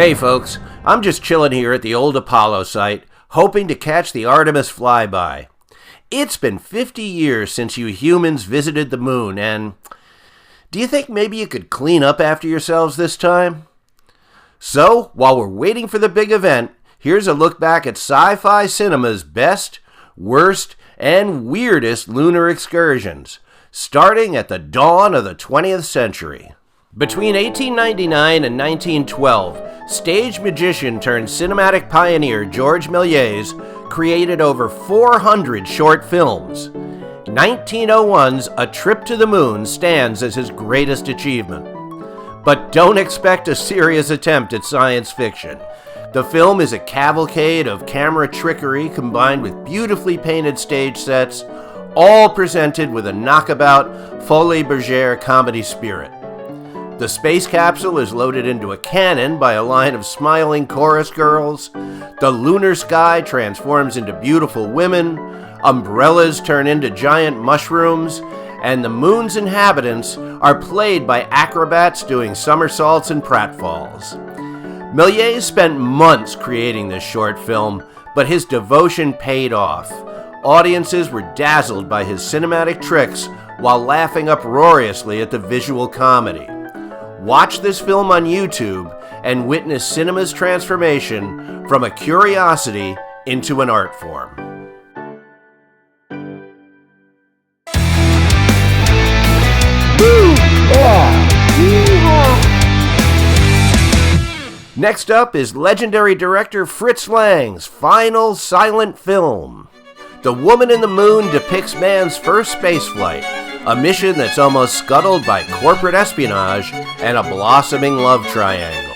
Hey folks, I'm just chilling here at the old Apollo site, hoping to catch the Artemis flyby. It's been 50 years since you humans visited the moon, and do you think maybe you could clean up after yourselves this time? So, while we're waiting for the big event, here's a look back at sci-fi cinema's best, worst, and weirdest lunar excursions, starting at the dawn of the 20th century. Between 1899 and 1912, stage magician turned cinematic pioneer George Méliès created over 400 short films. 1901's A Trip to the Moon stands as his greatest achievement. But don't expect a serious attempt at science fiction. The film is a cavalcade of camera trickery combined with beautifully painted stage sets, all presented with a knockabout, folie bergère comedy spirit. The space capsule is loaded into a cannon by a line of smiling chorus girls. The lunar sky transforms into beautiful women. Umbrellas turn into giant mushrooms. And the moon's inhabitants are played by acrobats doing somersaults and pratfalls. Méliès spent months creating this short film, but his devotion paid off. Audiences were dazzled by his cinematic tricks while laughing uproariously at the visual comedy. Watch this film on YouTube and witness cinema's transformation from a curiosity into an art form. Next up is legendary director Fritz Lang's final silent film. The Woman in the Moon depicts man's first spaceflight, a mission that's almost scuttled by corporate espionage and a blossoming love triangle.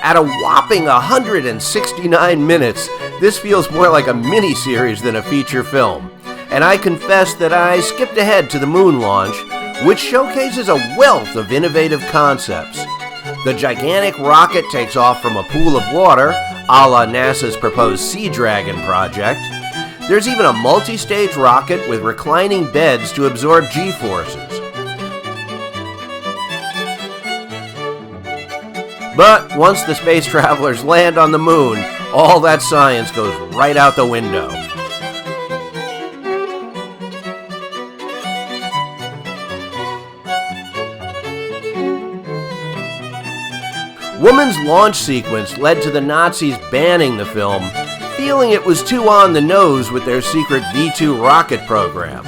At a whopping 169 minutes, this feels more like a mini-series than a feature film. And I confess that I skipped ahead to the moon launch, which showcases a wealth of innovative concepts. The gigantic rocket takes off from a pool of water, a la NASA's proposed Sea Dragon project. There's even a multi-stage rocket with reclining beds to absorb G-forces. But once the space travelers land on the moon, all that science goes right out the window. Woman's launch sequence led to the Nazis banning the film, feeling it was too on the nose with their secret V-2 rocket program.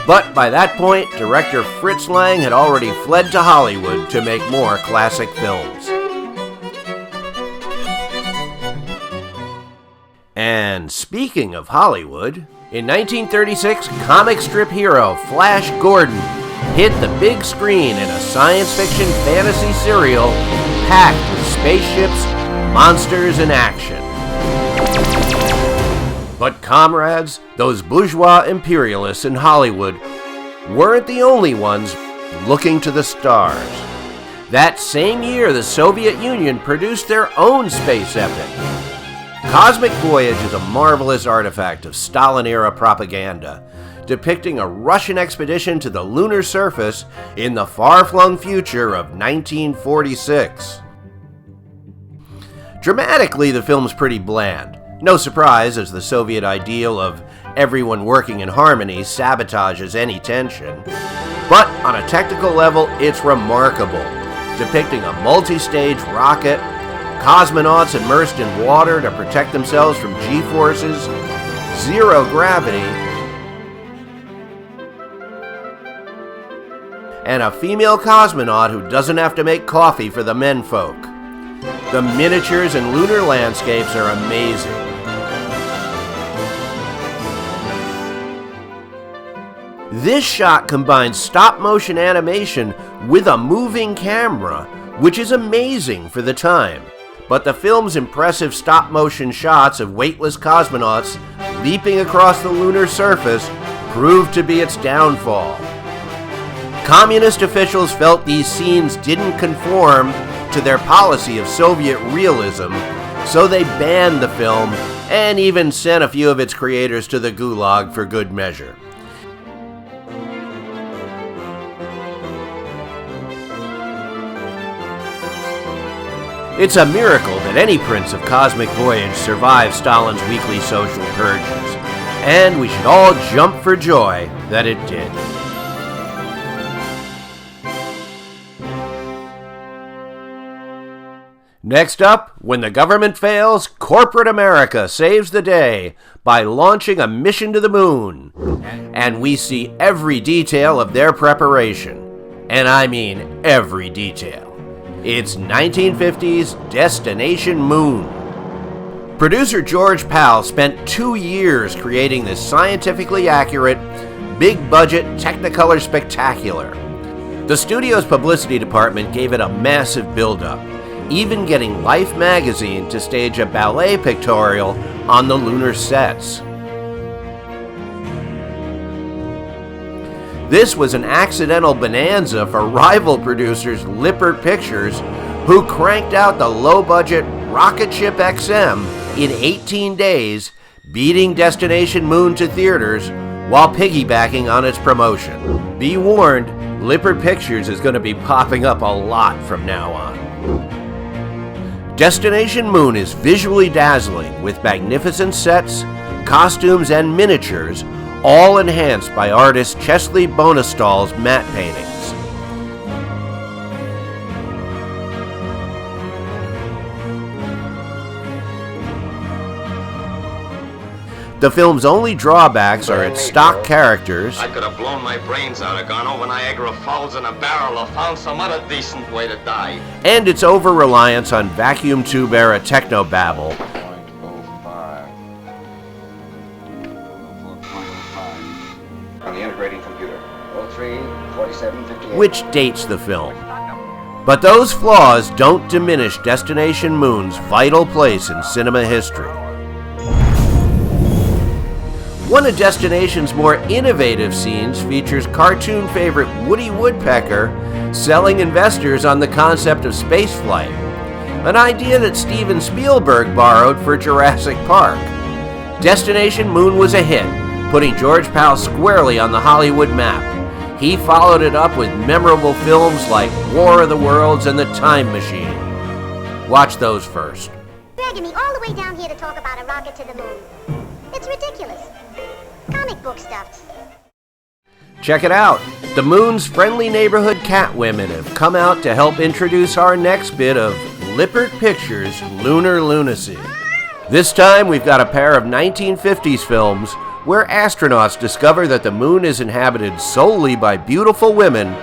But by that point, director Fritz Lang had already fled to Hollywood to make more classic films. And speaking of Hollywood, in 1936, comic strip hero Flash Gordon hit the big screen in a science fiction fantasy serial packed with spaceships, monsters, and action. But comrades, those bourgeois imperialists in Hollywood weren't the only ones looking to the stars. That same year, the Soviet Union produced their own space epic. Cosmic Voyage is a marvelous artifact of Stalin-era propaganda, depicting a Russian expedition to the lunar surface in the far-flung future of 1946. Dramatically, the film's pretty bland. No surprise, as the Soviet ideal of everyone working in harmony sabotages any tension. But on a technical level, it's remarkable, depicting a multi-stage rocket, cosmonauts immersed in water to protect themselves from G-forces, zero gravity, and a female cosmonaut who doesn't have to make coffee for the menfolk. The miniatures and lunar landscapes are amazing. This shot combines stop-motion animation with a moving camera, which is amazing for the time. But the film's impressive stop-motion shots of weightless cosmonauts leaping across the lunar surface proved to be its downfall. Communist officials felt these scenes didn't conform to their policy of Soviet realism, so they banned the film and even sent a few of its creators to the Gulag for good measure. It's a miracle that any prince of cosmic voyage survived Stalin's weekly social purges, and we should all jump for joy that it did. Next up, when the government fails, corporate America saves the day by launching a mission to the moon. And we see every detail of their preparation. And I mean every detail. It's 1950's Destination Moon. Producer George Pal spent 2 years creating this scientifically accurate, big-budget Technicolor spectacular. The studio's publicity department gave it a massive build-up, even getting Life magazine to stage a ballet pictorial on the lunar sets. This was an accidental bonanza for rival producers Lippert Pictures, who cranked out the low-budget rocket ship XM in 18 days, beating Destination Moon to theaters while piggybacking on its promotion. Be warned, Lippert Pictures is going to be popping up a lot from now on. Destination Moon is visually dazzling with magnificent sets, costumes, and miniatures, all enhanced by artist Chesley Bonestall's matte paintings. The film's only drawbacks are its stock characters. I could have blown my brains out, or gone over Niagara Falls in a barrel, or found some other decent way to die. And its over-reliance on vacuum tube-era technobabble, On the integrating computer. 03-47-58. which dates the film. But those flaws don't diminish Destination Moon's vital place in cinema history. One of Destination's more innovative scenes features cartoon favorite Woody Woodpecker selling investors on the concept of spaceflight, an idea that Steven Spielberg borrowed for Jurassic Park. Destination Moon was a hit, putting George Pal squarely on the Hollywood map. He followed it up with memorable films like War of the Worlds and The Time Machine. Watch those first. Dragging me all the way down here to talk about a rocket to the moon. It's ridiculous. Comic book stuff. Check it out. The Moon's friendly neighborhood catwomen have come out to help introduce our next bit of Lippert Pictures' lunar lunacy. This time we've got a pair of 1950s films where astronauts discover that the moon is inhabited solely by beautiful women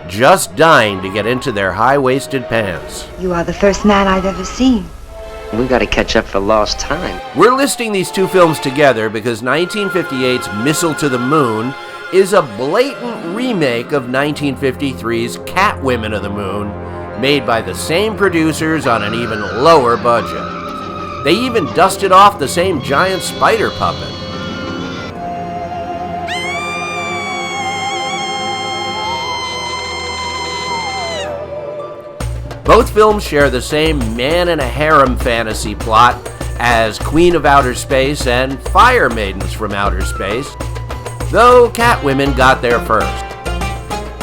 just dying to get into their high-waisted pants. You are the first man I've ever seen. We gotta catch up for lost time. We're listing these two films together because 1958's Missile to the Moon is a blatant remake of 1953's Catwomen of the Moon, made by the same producers on an even lower budget. They even dusted off the same giant spider puppet. Both films share the same man in a harem fantasy plot as Queen of Outer Space and Fire Maidens from Outer Space, though Catwomen got there first.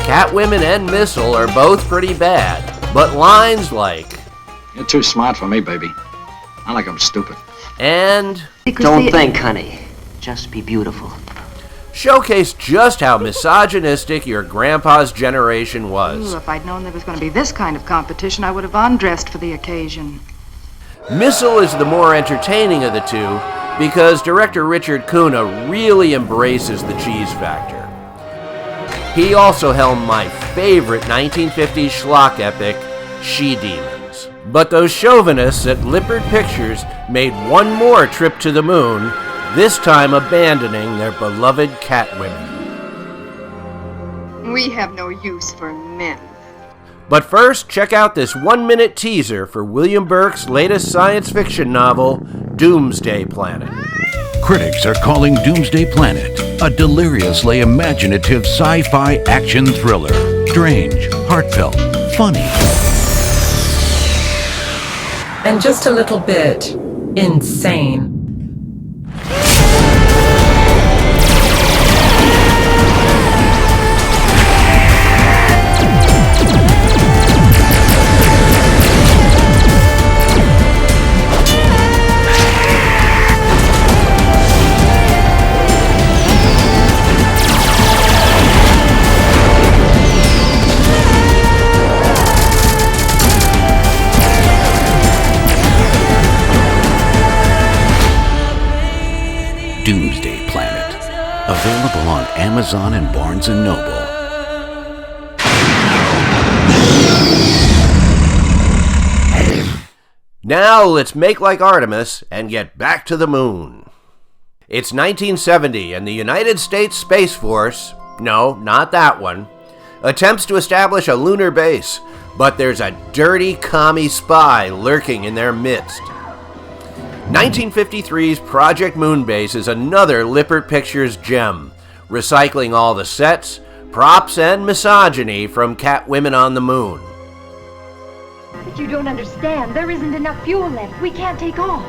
Catwomen and Missile are both pretty bad, but lines like, "You're too smart for me, baby. I like 'em stupid." and Don't think, honey. Just be beautiful. showcase just how misogynistic your grandpa's generation was. Ooh, if I'd known there was going to be this kind of competition, I would have undressed for the occasion. Missile is the more entertaining of the two because director Richard Kuna really embraces the cheese factor. He also helmed my favorite 1950s schlock epic, She-Demons. But those chauvinists at Lippert Pictures made one more trip to the moon, this time abandoning their beloved Catwomen. We have no use for men. But first, check out this 1-minute teaser for William Burke's latest science fiction novel, Doomsday Planet. Critics are calling Doomsday Planet a deliriously imaginative sci-fi action thriller. Strange, heartfelt, funny. And just a little bit insane. Available on Amazon and Barnes & Noble. Now let's make like Artemis and get back to the moon. It's 1970 and the United States Space Force, no, not that one, attempts to establish a lunar base, but there's a dirty commie spy lurking in their midst. 1953's Project Moonbase is another Lippert Pictures gem, recycling all the sets, props, and misogyny from Catwomen on the Moon. But you don't understand. There isn't enough fuel left. We can't take off.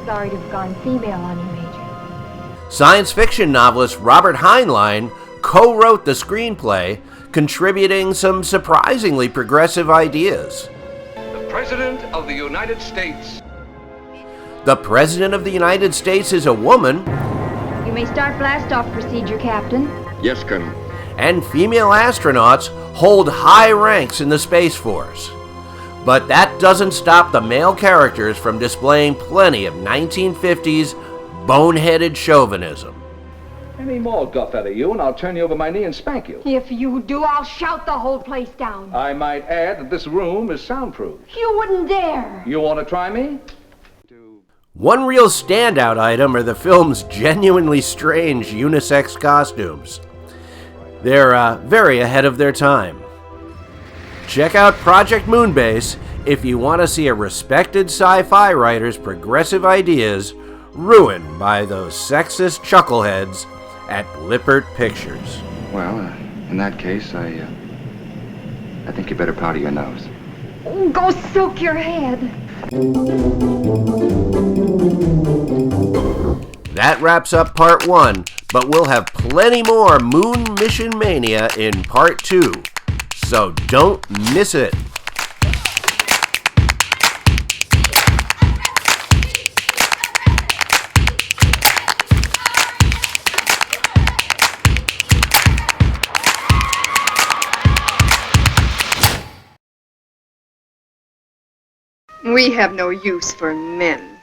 Sorry to have gone female on you, Major. Science fiction novelist Robert Heinlein co-wrote the screenplay, contributing some surprisingly progressive ideas. The President of the United States. The President of the United States is a woman. You may start blast-off procedure, Captain. Yes, Colonel. And female astronauts hold high ranks in the Space Force. But that doesn't stop the male characters from displaying plenty of 1950s boneheaded chauvinism. Any more guff out of you, and I'll turn you over my knee and spank you. If you do, I'll shout the whole place down. I might add that this room is soundproof. You wouldn't dare. You want to try me? One real standout item are the film's genuinely strange unisex costumes. They're very ahead of their time. Check out Project Moonbase if you want to see a respected sci-fi writer's progressive ideas ruined by those sexist chuckleheads at Lippert Pictures. Well, in that case, I think you better powder your nose. Go soak your head. That wraps up part 1, but we'll have plenty more Moon Mission Mania in part 2, so don't miss it. We have no use for men.